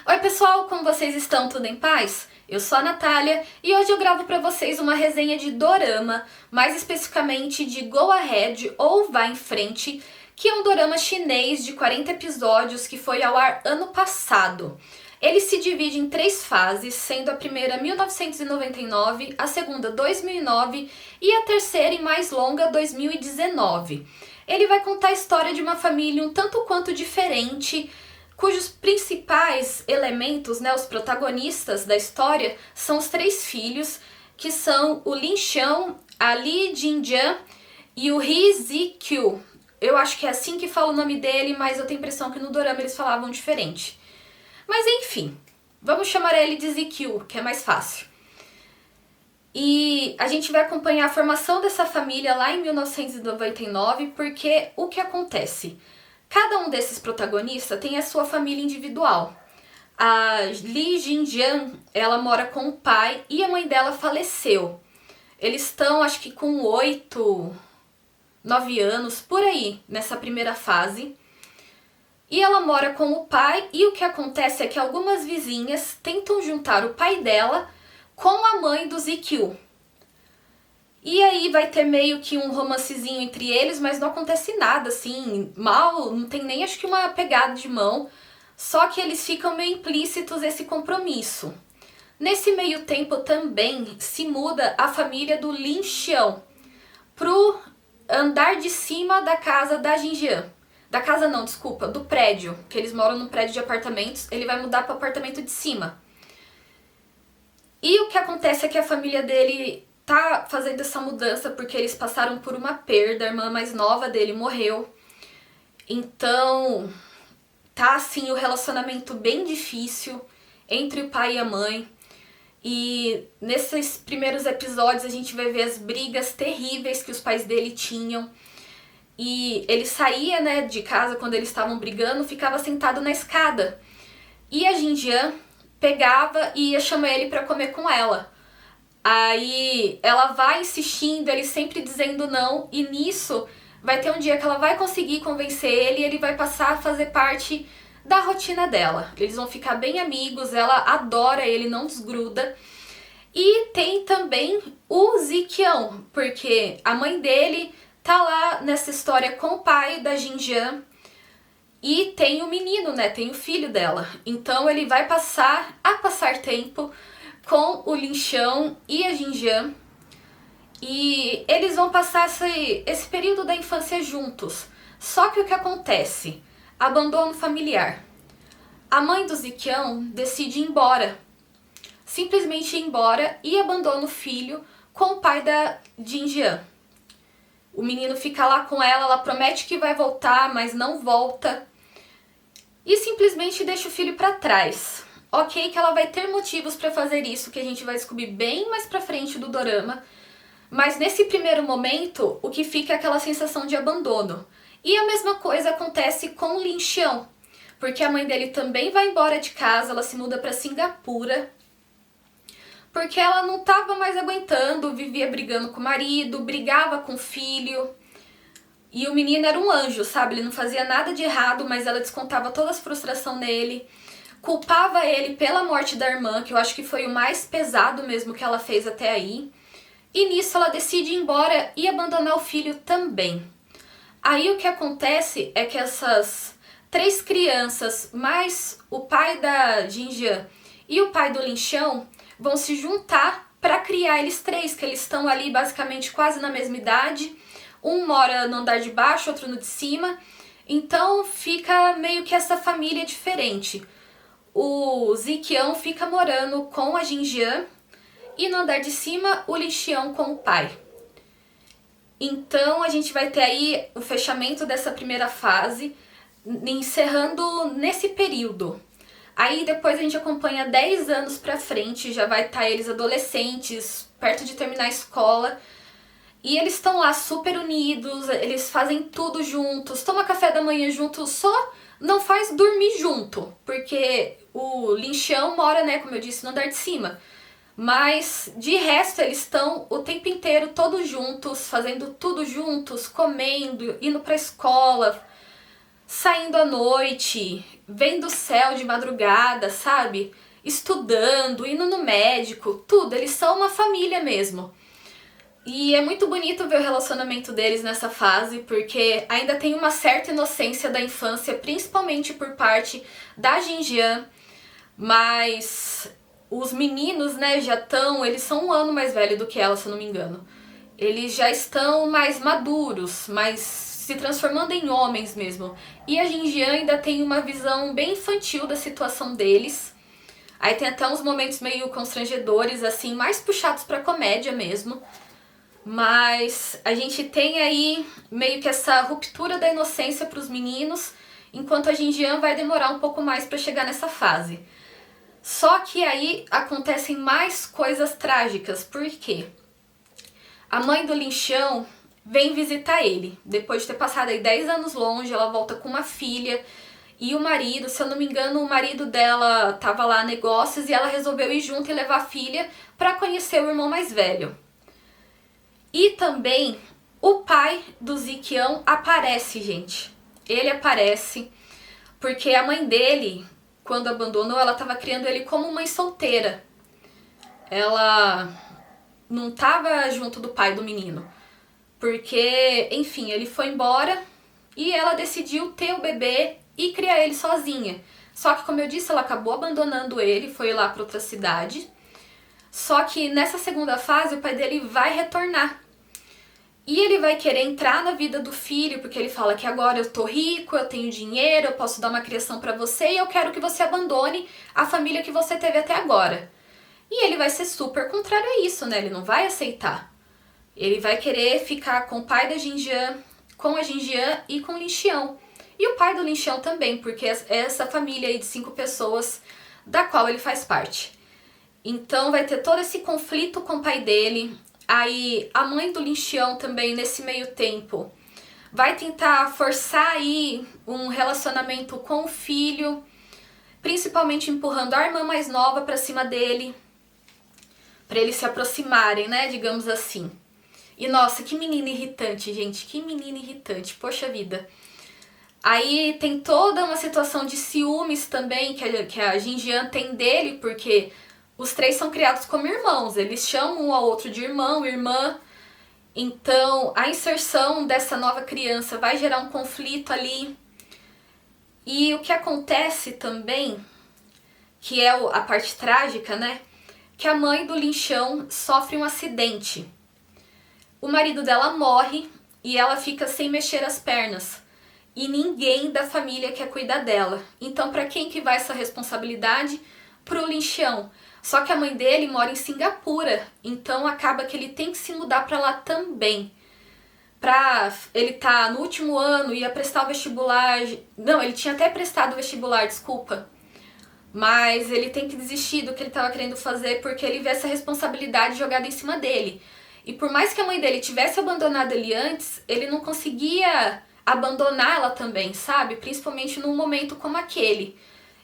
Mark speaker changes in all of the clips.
Speaker 1: Oi pessoal, como vocês estão? Tudo em paz? Eu sou a Natália e hoje eu gravo pra vocês uma resenha de dorama, mais especificamente de Go Ahead ou Vá em Frente, que é um dorama chinês de 40 episódios que foi ao ar ano passado. Ele se divide em 3 fases, sendo a primeira 1999, a segunda 2009 e a terceira e mais longa 2019. Ele vai contar a história de uma família um tanto quanto diferente, cujos principais elementos, os protagonistas da história, são os 3 filhos, que são o Lin Xiao, a Li Jinjian e o Ri Zikyu. Eu acho que é assim que fala o nome dele, mas eu tenho a impressão que no dorama eles falavam diferente. Mas enfim, vamos chamar ele de Zikyu, que é mais fácil. E a gente vai acompanhar a formação dessa família lá em 1999, porque o que acontece? Cada um desses protagonistas tem a sua família individual. A Li Jinjian, ela mora com o pai e a mãe dela faleceu. Eles estão, acho que com 8, 9 anos, por aí, nessa primeira fase. E ela mora com o pai e o que acontece é que algumas vizinhas tentam juntar o pai dela com a mãe do Zikyu. E aí vai ter meio que um romancezinho entre eles, mas não acontece nada, assim, mal, não tem nem acho que uma pegada de mão, só que eles ficam meio implícitos esse compromisso. Nesse meio tempo também se muda a família do Lin Xiao pro andar de cima da casa da Jinjian. Da casa não, desculpa, do prédio, que eles moram num prédio de apartamentos, ele vai mudar pro apartamento de cima. E o que acontece é que a família dele tá fazendo essa mudança porque eles passaram por uma perda, a irmã mais nova dele morreu. Então, tá assim o relacionamento bem difícil entre o pai e a mãe. E nesses primeiros episódios a gente vai ver as brigas terríveis que os pais dele tinham. E ele saía, de casa quando eles estavam brigando, ficava sentado na escada. E a Jinjian pegava e ia chamar ele pra comer com ela. Aí ela vai insistindo, ele sempre dizendo não, e nisso vai ter um dia que ela vai conseguir convencer ele e ele vai passar a fazer parte da rotina dela. Eles vão ficar bem amigos, ela adora ele, não desgruda. E tem também o Zikyão, porque a mãe dele tá lá nessa história com o pai da Jinjian e tem o menino, tem o filho dela. Então ele vai passar tempo com o Lin Xiao e a Jinjian. E eles vão passar esse período da infância juntos. Só que o que acontece? Abandono familiar. A mãe do Zikyão decide ir embora. Simplesmente ir embora e abandona o filho com o pai da Jinjian. O menino fica lá com ela promete que vai voltar, mas não volta. E simplesmente deixa o filho pra trás. Ok, que ela vai ter motivos pra fazer isso, que a gente vai descobrir bem mais pra frente do dorama. Mas nesse primeiro momento, o que fica é aquela sensação de abandono. E a mesma coisa acontece com o Lin Xiao, porque a mãe dele também vai embora de casa, ela se muda pra Singapura, porque ela não estava mais aguentando, vivia brigando com o marido, brigava com o filho. E o menino era um anjo, sabe? Ele não fazia nada de errado, mas ela descontava toda a frustração nele. Culpava ele pela morte da irmã, que eu acho que foi o mais pesado mesmo que ela fez até aí. E nisso ela decide ir embora e abandonar o filho também. Aí o que acontece é que essas 3 crianças, mais o pai da Jinjian e o pai do Lin Xiao, vão se juntar para criar eles 3, que eles estão ali basicamente quase na mesma idade. Um mora no andar de baixo, outro no de cima. Então fica meio que essa família diferente. O Zikyão fica morando com a Jinjian e no andar de cima o Lin Xiao com o pai. Então a gente vai ter aí o fechamento dessa primeira fase, encerrando nesse período. Aí depois a gente acompanha 10 anos pra frente, já vai estar eles adolescentes, perto de terminar a escola. E eles estão lá super unidos, eles fazem tudo juntos, tomam café da manhã juntos, só não faz dormir junto, porque o Lin Xiao mora, como eu disse, no andar de cima. Mas de resto eles estão o tempo inteiro todos juntos, fazendo tudo juntos, comendo, indo pra escola, saindo à noite. vem do céu de madrugada, sabe? Estudando, indo no médico, tudo. Eles são uma família mesmo. E é muito bonito ver o relacionamento deles nessa fase, porque ainda tem uma certa inocência da infância, principalmente por parte da Jinjian, mas os meninos, né, eles são 1 ano mais velhos do que ela, se eu não me engano. Eles já estão mais maduros, mais se transformando em homens mesmo. E a Jinjian ainda tem uma visão bem infantil da situação deles. Aí tem até uns momentos meio constrangedores, assim, mais puxados pra comédia mesmo. Mas a gente tem aí meio que essa ruptura da inocência para os meninos, enquanto a Jinjian vai demorar um pouco mais para chegar nessa fase. Só que aí acontecem mais coisas trágicas, porque a mãe do Linxião vem visitar ele. Depois de ter passado aí 10 anos longe, ela volta com uma filha. E o marido, se eu não me engano, o marido dela tava lá a negócios e ela resolveu ir junto e levar a filha para conhecer o irmão mais velho. E também o pai do Ziqião aparece, gente. Ele aparece porque a mãe dele, quando abandonou, ela estava criando ele como mãe solteira. Ela não estava junto do pai do menino. Porque, enfim, ele foi embora e ela decidiu ter o bebê e criar ele sozinha. Só que, como eu disse, ela acabou abandonando ele, foi lá para outra cidade. Só que nessa segunda fase o pai dele vai retornar. E ele vai querer entrar na vida do filho, porque ele fala que agora eu tô rico, eu tenho dinheiro, eu posso dar uma criação pra você e eu quero que você abandone a família que você teve até agora. E ele vai ser super contrário a isso, né? Ele não vai aceitar. Ele vai querer ficar com o pai da Jinjian, com a Jinjian e com o Linxião. E o pai do Linxião também, porque é essa família aí de 5 pessoas da qual ele faz parte. Então vai ter todo esse conflito com o pai dele. Aí a mãe do Linxião também, nesse meio tempo, vai tentar forçar aí um relacionamento com o filho, principalmente empurrando a irmã mais nova pra cima dele, pra eles se aproximarem, né, digamos assim. E nossa, que menina irritante, gente, que menina irritante, poxa vida. Aí tem toda uma situação de ciúmes também que a Jinjian tem dele, porque os 3 são criados como irmãos, eles chamam um ao outro de irmão, irmã. Então a inserção dessa nova criança vai gerar um conflito ali. E o que acontece também, que é a parte trágica, né? Que a mãe do Linxião sofre um acidente. O marido dela morre e ela fica sem mexer as pernas. E ninguém da família quer cuidar dela. Então para quem que vai essa responsabilidade? Pro Linxião. Só que a mãe dele mora em Singapura, então acaba que ele tem que se mudar pra lá também. Ele tá no último ano, ia prestar o vestibular. Não, ele tinha até prestado o vestibular, desculpa. Mas ele tem que desistir do que ele tava querendo fazer porque ele vê essa responsabilidade jogada em cima dele. E por mais que a mãe dele tivesse abandonado ele antes, ele não conseguia abandonar ela também, sabe? Principalmente num momento como aquele.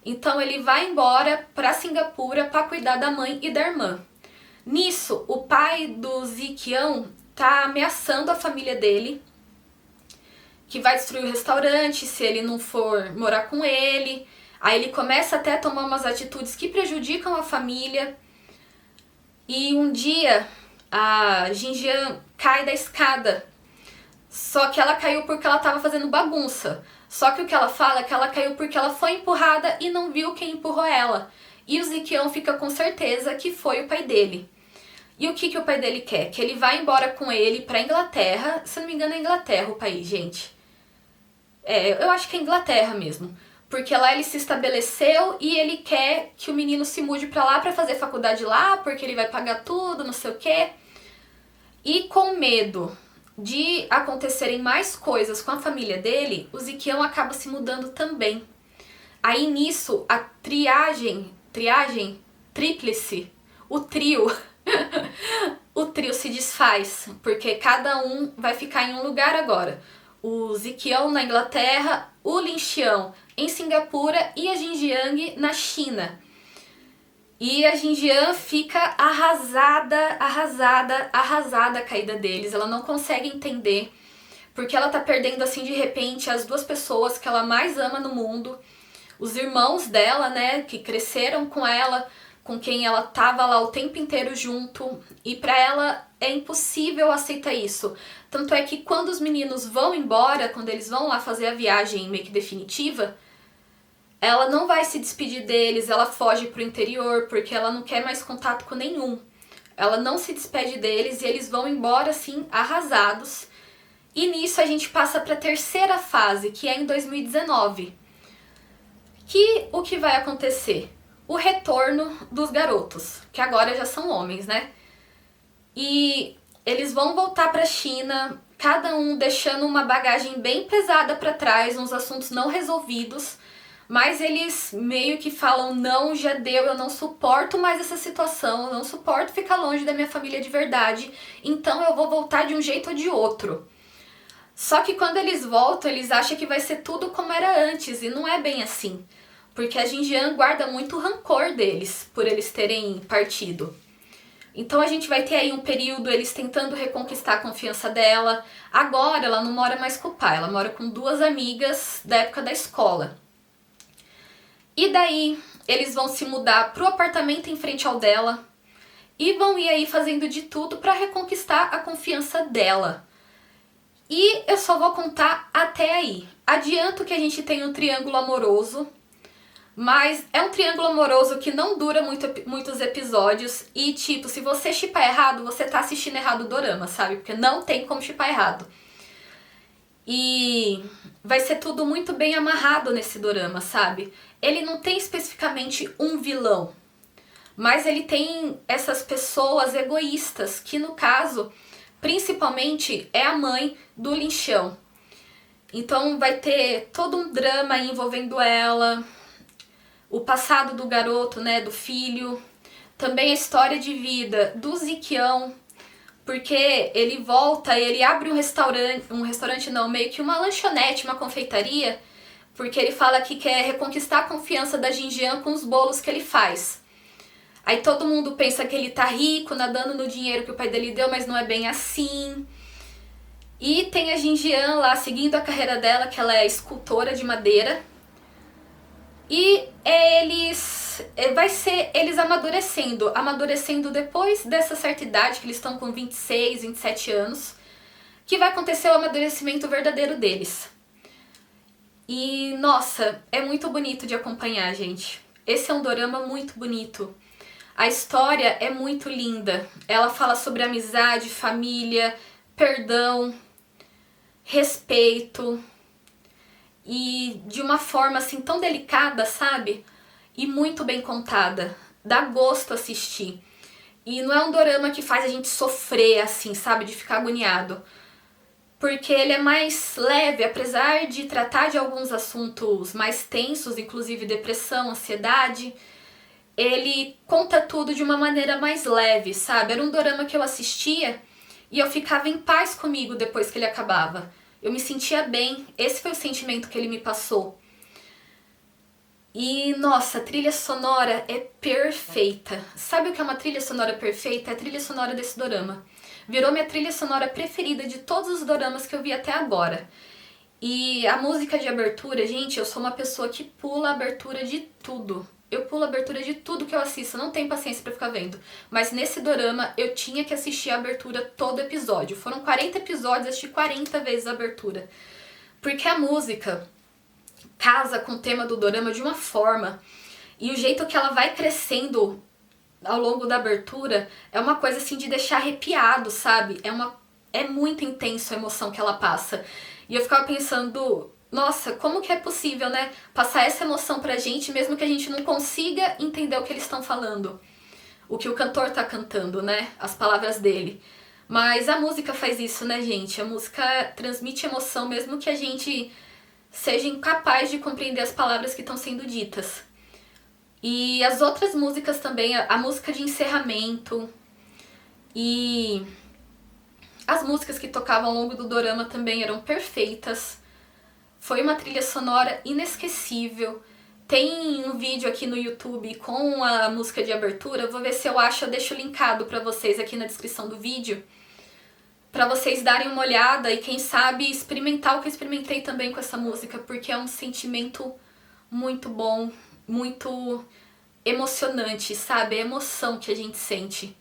Speaker 1: Então ele vai embora para Singapura para cuidar da mãe e da irmã. Nisso, o pai do Ziqião tá ameaçando a família dele, que vai destruir o restaurante se ele não for morar com ele. Aí ele começa até a tomar umas atitudes que prejudicam a família. E um dia a Jinjian cai da escada. Só que ela caiu porque ela estava fazendo bagunça. Só que o que ela fala é que ela caiu porque ela foi empurrada e não viu quem empurrou ela. E o Ziqião fica com certeza que foi o pai dele. E o que o pai dele quer? Que ele vá embora com ele pra Inglaterra. Se não me engano é Inglaterra o país, gente. Eu acho que é Inglaterra mesmo. Porque lá ele se estabeleceu e ele quer que o menino se mude pra lá pra fazer faculdade lá, porque ele vai pagar tudo, não sei o quê. E com medo de acontecerem mais coisas com a família dele, o Ziqião acaba se mudando também. Aí nisso, a tríplice, o trio, o trio se desfaz, porque cada um vai ficar em um lugar agora. O Ziqião na Inglaterra, o Linxião em Singapura e a Jinjiang na China. E a Jinjian fica arrasada a caída deles. Ela não consegue entender, porque ela tá perdendo assim de repente as 2 pessoas que ela mais ama no mundo. os irmãos dela, né, que cresceram com ela, com quem ela tava lá o tempo inteiro junto, e pra ela é impossível aceitar isso. Tanto é que quando os meninos vão embora, quando eles vão lá fazer a viagem meio que definitiva, ela não vai se despedir deles, ela foge pro interior, porque ela não quer mais contato com nenhum. Ela não se despede deles e eles vão embora, assim, arrasados. E nisso a gente passa pra terceira fase, que é em 2019. O que vai acontecer? O retorno dos garotos, que agora já são homens, né? E eles vão voltar pra China, cada um deixando uma bagagem bem pesada pra trás, uns assuntos não resolvidos, mas eles meio que falam, não, já deu, eu não suporto mais essa situação, eu não suporto ficar longe da minha família de verdade, então eu vou voltar de um jeito ou de outro. Só que quando eles voltam, eles acham que vai ser tudo como era antes, e não é bem assim. Porque a Jinjiang guarda muito rancor deles, por eles terem partido. Então a gente vai ter aí um período eles tentando reconquistar a confiança dela. Agora ela não mora mais com o pai, ela mora com duas amigas da época da escola. E daí eles vão se mudar pro apartamento em frente ao dela e vão ir aí fazendo de tudo para reconquistar a confiança dela. E eu só vou contar até aí. Adianto que a gente tem um triângulo amoroso, mas é um triângulo amoroso que não dura muitos episódios. E tipo, se você shippar errado, você tá assistindo errado o dorama, sabe? Porque não tem como shippar errado. E vai ser tudo muito bem amarrado nesse dorama, sabe? Ele não tem especificamente um vilão, mas ele tem essas pessoas egoístas, que no caso, principalmente, é a mãe do Linchão. Então vai ter todo um drama envolvendo ela, o passado do garoto, né, do filho, também a história de vida do Ziquião, porque ele volta e ele abre um restaurante não, meio que uma lanchonete, uma confeitaria, porque ele fala que quer reconquistar a confiança da Jinjiang com os bolos que ele faz. Aí todo mundo pensa que ele tá rico, nadando no dinheiro que o pai dele deu, mas não é bem assim. E tem a Jinjiang lá seguindo a carreira dela, que ela é escultora de madeira. E vai ser eles amadurecendo depois dessa certa idade, que eles estão com 26, 27 anos, que vai acontecer o amadurecimento verdadeiro deles. E, nossa, é muito bonito de acompanhar, gente. Esse é um dorama muito bonito. A história é muito linda. Ela fala sobre amizade, família, perdão, respeito. E de uma forma assim tão delicada, sabe? E muito bem contada. Dá gosto assistir. E não é um dorama que faz a gente sofrer assim, sabe? De ficar agoniado. Porque ele é mais leve, apesar de tratar de alguns assuntos mais tensos, inclusive depressão, ansiedade. Ele conta tudo de uma maneira mais leve, sabe? Era um dorama que eu assistia e eu ficava em paz comigo depois que ele acabava. Eu me sentia bem, esse foi o sentimento que ele me passou. E, nossa, a trilha sonora é perfeita. Sabe o que é uma trilha sonora perfeita? É a trilha sonora desse dorama. Virou minha trilha sonora preferida de todos os doramas que eu vi até agora. E a música de abertura, gente, eu sou uma pessoa que pula a abertura de tudo. Eu pulo a abertura de tudo que eu assisto, eu não tenho paciência pra ficar vendo. Mas nesse dorama eu tinha que assistir a abertura todo episódio. Foram 40 episódios, eu assisti 40 vezes a abertura. Porque a música casa com o tema do dorama de uma forma. E o jeito que ela vai crescendo ao longo da abertura é uma coisa assim de deixar arrepiado, sabe? É muito intenso a emoção que ela passa. E eu ficava pensando, nossa, como que é possível, né? Passar essa emoção pra gente, mesmo que a gente não consiga entender o que eles estão falando. O que o cantor tá cantando, né? As palavras dele. Mas a música faz isso, né, gente? A música transmite emoção, mesmo que a gente seja incapaz de compreender as palavras que estão sendo ditas. E as outras músicas também, a música de encerramento e as músicas que tocavam ao longo do dorama também eram perfeitas. Foi uma trilha sonora inesquecível. Tem um vídeo aqui no YouTube com a música de abertura. Vou ver se eu acho, eu deixo linkado pra vocês aqui na descrição do vídeo. Pra vocês darem uma olhada e quem sabe experimentar o que eu experimentei também com essa música. Porque é um sentimento muito bom, muito emocionante, sabe? A emoção que a gente sente.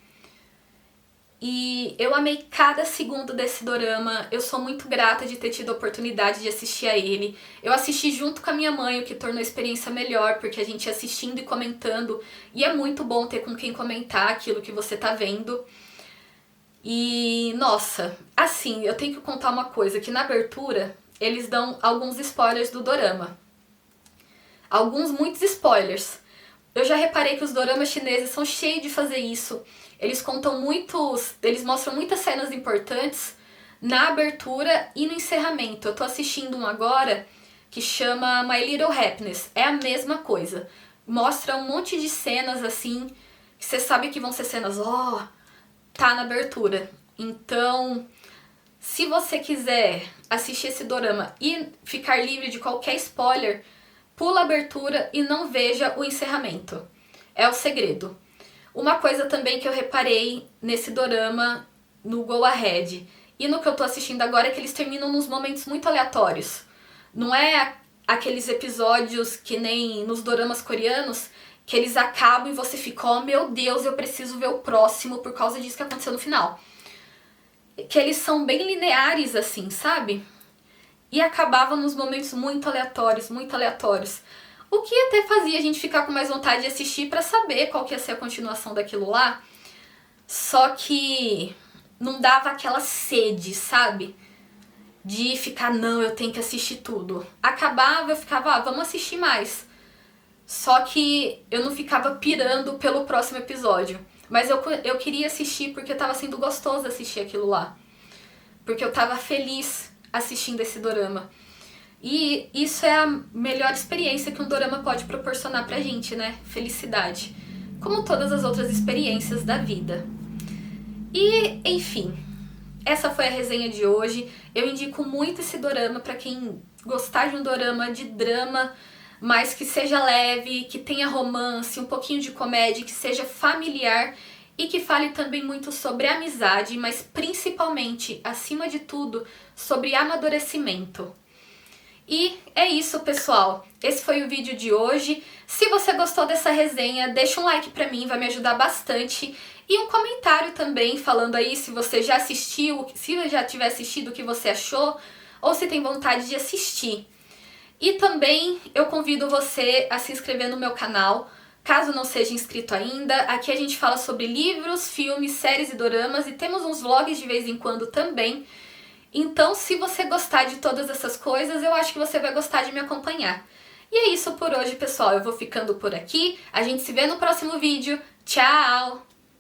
Speaker 1: E eu amei cada segundo desse dorama, eu sou muito grata de ter tido a oportunidade de assistir a ele. Eu assisti junto com a minha mãe, o que tornou a experiência melhor, porque a gente ia assistindo e comentando, e é muito bom ter com quem comentar aquilo que você tá vendo. E, nossa, assim, eu tenho que contar uma coisa, que na abertura eles dão alguns spoilers do dorama. Alguns, muitos spoilers. Eu já reparei que os doramas chineses são cheios de fazer isso. Eles mostram muitas cenas importantes na abertura e no encerramento. Eu tô assistindo um agora que chama My Little Happiness. É a mesma coisa. Mostra um monte de cenas assim, que você sabe que vão ser cenas, tá na abertura. Então, se você quiser assistir esse dorama e ficar livre de qualquer spoiler, pula a abertura e não veja o encerramento. É o segredo. Uma coisa também que eu reparei nesse dorama, no Go Ahead, e no que eu tô assistindo agora, é que eles terminam nos momentos muito aleatórios. Não é aqueles episódios que nem nos doramas coreanos, que eles acabam e você fica, oh meu Deus, eu preciso ver o próximo por causa disso que aconteceu no final. Que eles são bem lineares assim, sabe? E acabava nos momentos muito aleatórios, muito aleatórios. O que até fazia a gente ficar com mais vontade de assistir pra saber qual que ia ser a continuação daquilo lá. Só que não dava aquela sede, sabe? De ficar, não, eu tenho que assistir tudo. Acabava, eu ficava, vamos assistir mais. Só que eu não ficava pirando pelo próximo episódio. Mas eu queria assistir porque tava sendo gostoso assistir aquilo lá. Porque eu tava feliz assistindo esse dorama. E isso é a melhor experiência que um dorama pode proporcionar pra gente, né? Felicidade. Como todas as outras experiências da vida. E, enfim, essa foi a resenha de hoje. Eu indico muito esse dorama pra quem gostar de um dorama de drama, mas que seja leve, que tenha romance, um pouquinho de comédia, que seja familiar e que fale também muito sobre amizade, mas principalmente, acima de tudo, sobre amadurecimento. E é isso, pessoal. Esse foi o vídeo de hoje. Se você gostou dessa resenha, deixa um like pra mim, vai me ajudar bastante. E um comentário também, falando aí se você já assistiu, se já tiver assistido, o que você achou, ou se tem vontade de assistir. E também eu convido você a se inscrever no meu canal, caso não seja inscrito ainda. Aqui a gente fala sobre livros, filmes, séries e doramas, e temos uns vlogs de vez em quando também. Então, se você gostar de todas essas coisas, eu acho que você vai gostar de me acompanhar. E é isso por hoje, pessoal. Eu vou ficando por aqui. A gente se vê no próximo vídeo. Tchau!